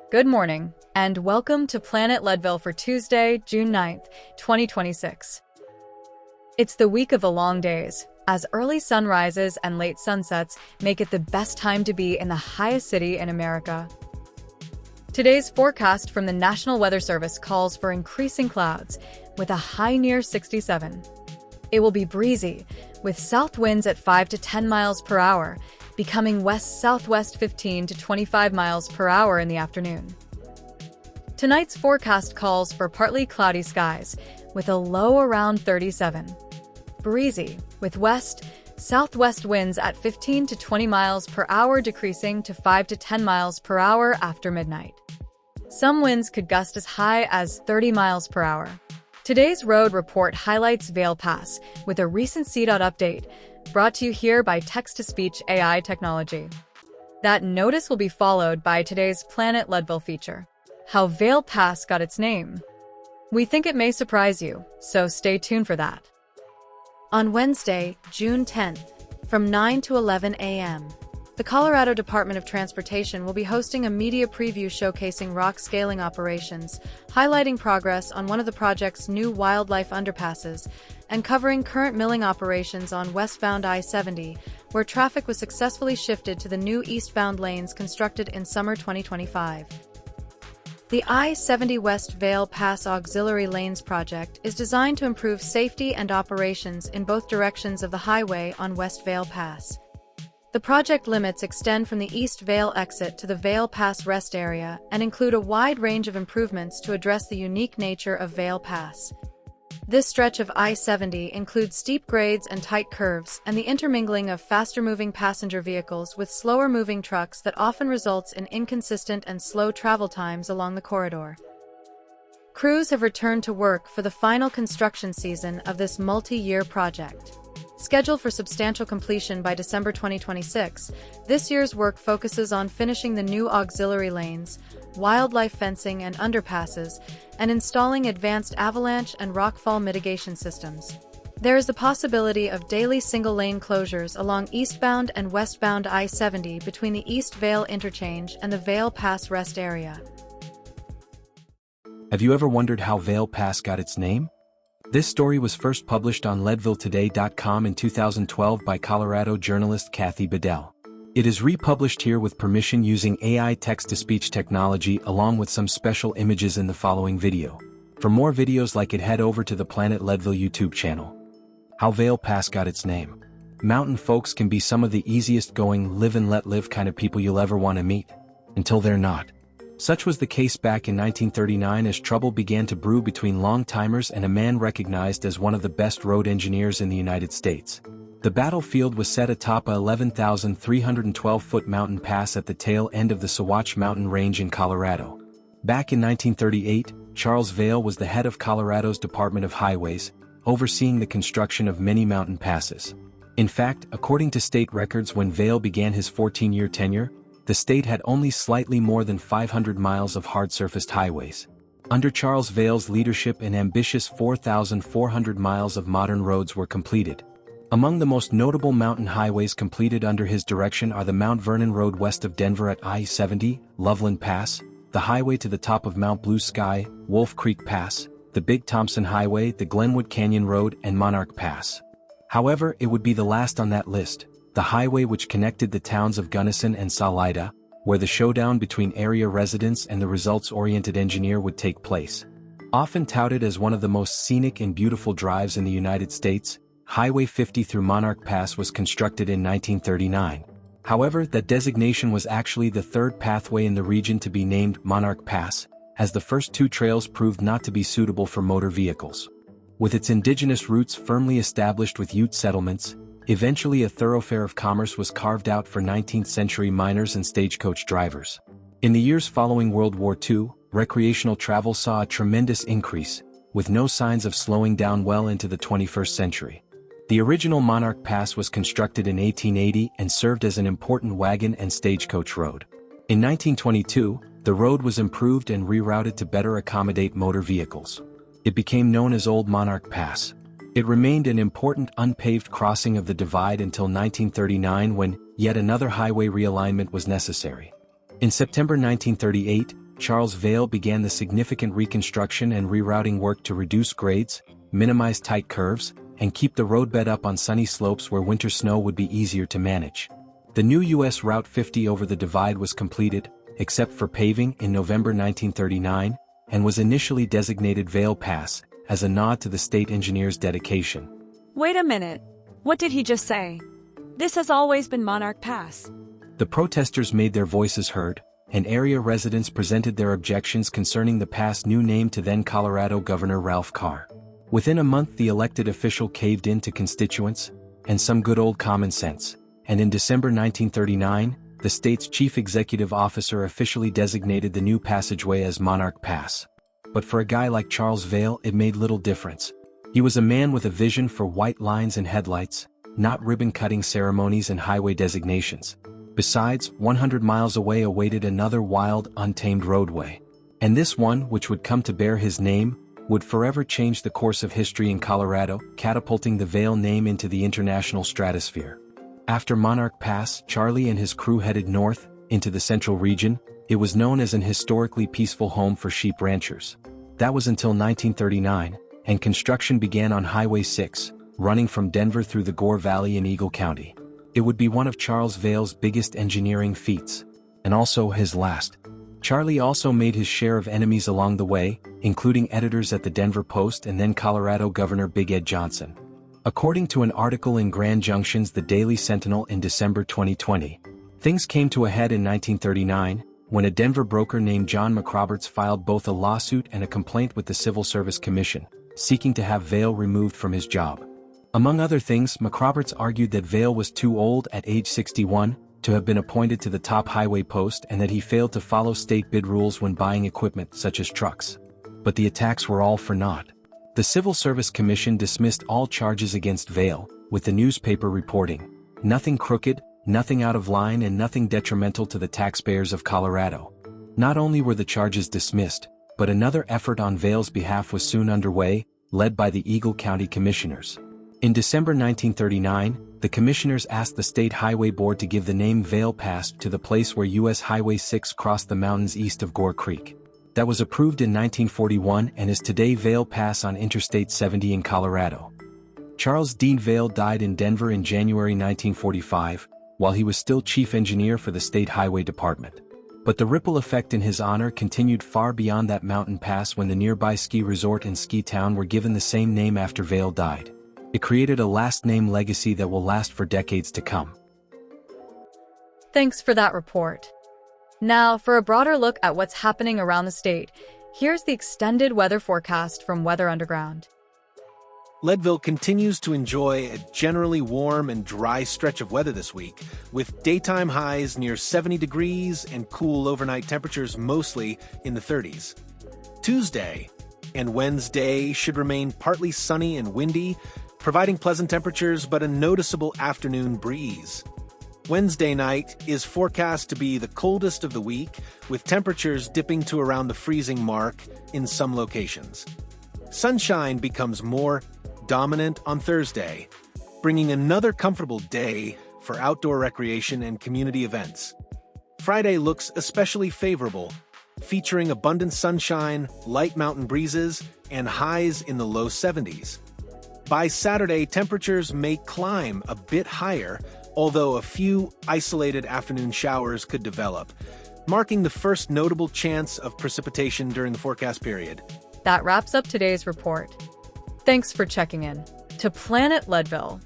Good morning, and welcome to Planet Leadville for Tuesday, June 9th, 2026. It's the week of the long days, as early sunrises and late sunsets make it the best time to be in the highest city in America. Today's forecast from the National Weather Service calls for increasing clouds, with a high near 67. It will be breezy, with south winds at 5 to 10 miles per hour, becoming west-southwest 15 to 25 miles per hour in the afternoon. Tonight's forecast calls for partly cloudy skies, with a low around 37. Breezy, with west-southwest winds at 15 to 20 miles per hour decreasing to 5 to 10 miles per hour after midnight. Some winds could gust as high as 30 miles per hour. Today's road report highlights Vail Pass with a recent CDOT update, brought to you here by text-to-speech AI technology. That notice will be followed by today's Planet Leadville feature, how Vail Pass got its name. We think it may surprise you, so stay tuned for that. On Wednesday, June 10th, from 9 to 11 a.m., the Colorado Department of Transportation will be hosting a media preview showcasing rock scaling operations, highlighting progress on one of the project's new wildlife underpasses, and covering current milling operations on westbound I-70, where traffic was successfully shifted to the new eastbound lanes constructed in summer 2025. The I-70 West Vail Pass Auxiliary Lanes project is designed to improve safety and operations in both directions of the highway on West Vail Pass. The project limits extend from the East Vail exit to the Vail Pass rest area and include a wide range of improvements to address the unique nature of Vail Pass. This stretch of I-70 includes steep grades and tight curves and the intermingling of faster-moving passenger vehicles with slower-moving trucks that often results in inconsistent and slow travel times along the corridor. Crews have returned to work for the final construction season of this multi-year project. Scheduled for substantial completion by December 2026, this year's work focuses on finishing the new auxiliary lanes, wildlife fencing and underpasses, and installing advanced avalanche and rockfall mitigation systems. There is the possibility of daily single-lane closures along eastbound and westbound I-70 between the East Vail interchange and the Vail Pass rest area. Have you ever wondered how Vail Pass got its name? This story was first published on LeadvilleToday.com in 2012 by Colorado journalist Kathy Bedell. It is republished here with permission using AI text-to-speech technology along with some special images in the following video. For more videos like it, head over to the Planet Leadville YouTube channel. How Vail Pass got its name. Mountain folks can be some of the easiest going, live and let live kind of people you'll ever want to meet. Until they're not. Such was the case back in 1939 as trouble began to brew between long-timers and a man recognized as one of the best road engineers in the United States. The battlefield was set atop a 11,312-foot mountain pass at the tail end of the Sawatch Mountain Range in Colorado. Back in 1938, Charles Vail was the head of Colorado's Department of Highways, overseeing the construction of many mountain passes. In fact, according to state records, when Vail began his 14-year tenure, the state had only slightly more than 500 miles of hard-surfaced highways. Under Charles Vail's leadership, an ambitious 4,400 miles of modern roads were completed. Among the most notable mountain highways completed under his direction are the Mount Vernon Road west of Denver at I-70, Loveland Pass, the highway to the top of Mount Blue Sky, Wolf Creek Pass, the Big Thompson Highway, the Glenwood Canyon Road, and Monarch Pass. However, it would be the last on that list, the highway which connected the towns of Gunnison and Salida, where the showdown between area residents and the results-oriented engineer would take place. Often touted as one of the most scenic and beautiful drives in the United States, Highway 50 through Monarch Pass was constructed in 1939. However, that designation was actually the third pathway in the region to be named Monarch Pass, as the first two trails proved not to be suitable for motor vehicles. With its indigenous roots firmly established with Ute settlements, eventually a thoroughfare of commerce was carved out for 19th-century miners and stagecoach drivers. In the years following World War II, recreational travel saw a tremendous increase, with no signs of slowing down well into the 21st century. The original Monarch Pass was constructed in 1880 and served as an important wagon and stagecoach road. In 1922, the road was improved and rerouted to better accommodate motor vehicles. It became known as Old Monarch Pass. It remained an important unpaved crossing of the divide until 1939, when yet another highway realignment was necessary. In September 1938, Charles Vail began the significant reconstruction and rerouting work to reduce grades, minimize tight curves, and keep the roadbed up on sunny slopes where winter snow would be easier to manage. The new U.S. Route 50 over the divide was completed, except for paving, in November 1939, and was initially designated Vail Pass, as a nod to the state engineer's dedication. Wait a minute. What did he just say? This has always been Monarch Pass. The protesters made their voices heard, and area residents presented their objections concerning the pass' new name to then Colorado Governor Ralph Carr. Within a month, the elected official caved in to constituents and some good old common sense, and in December 1939, the state's chief executive officer officially designated the new passageway as Monarch Pass. But for a guy like Charles Vail, it made little difference. He was a man with a vision for white lines and headlights, not ribbon-cutting ceremonies and highway designations. Besides, 100 miles away awaited another wild, untamed roadway. And this one, which would come to bear his name, would forever change the course of history in Colorado, catapulting the Vail name into the international stratosphere. After Monarch Pass, Charlie and his crew headed north, into the central region. It was known as an historically peaceful home for sheep ranchers. That was until 1939, and construction began on Highway 6, running from Denver through the Gore Valley in Eagle County. It would be one of Charles Vail's biggest engineering feats, and also his last. Charlie also made his share of enemies along the way, including editors at the Denver Post and then Colorado Governor Big Ed Johnson. According to an article in Grand Junction's The Daily Sentinel in December 2020, things came to a head in 1939, when a Denver broker named John McRoberts filed both a lawsuit and a complaint with the Civil Service Commission, seeking to have Vail removed from his job. Among other things, McRoberts argued that Vail was too old at age 61 to have been appointed to the top highway post and that he failed to follow state bid rules when buying equipment such as trucks. But the attacks were all for naught. The Civil Service Commission dismissed all charges against Vail, with the newspaper reporting, "Nothing crooked, nothing out of line and nothing detrimental to the taxpayers of Colorado." Not only were the charges dismissed, but another effort on Vail's behalf was soon underway, led by the Eagle County Commissioners. In December 1939, the commissioners asked the State Highway Board to give the name Vail Pass to the place where U.S. Highway 6 crossed the mountains east of Gore Creek. That was approved in 1941 and is today Vail Pass on Interstate 70 in Colorado. Charles Dean Vail died in Denver in January 1945, while he was still chief engineer for the State Highway Department. But the ripple effect in his honor continued far beyond that mountain pass when the nearby ski resort and ski town were given the same name after Vail died. It created a last-name legacy that will last for decades to come. Thanks for that report. Now, for a broader look at what's happening around the state, here's the extended weather forecast from Weather Underground. Leadville continues to enjoy a generally warm and dry stretch of weather this week, with daytime highs near 70 degrees and cool overnight temperatures mostly in the 30s. Tuesday and Wednesday should remain partly sunny and windy, providing pleasant temperatures but a noticeable afternoon breeze. Wednesday night is forecast to be the coldest of the week, with temperatures dipping to around the freezing mark in some locations. Sunshine becomes more dominant on Thursday, bringing another comfortable day for outdoor recreation and community events. Friday looks especially favorable, featuring abundant sunshine, light mountain breezes, and highs in the low 70s. By Saturday, temperatures may climb a bit higher, although a few isolated afternoon showers could develop, marking the first notable chance of precipitation during the forecast period. That wraps up today's report. Thanks for checking in. To Planet Leadville,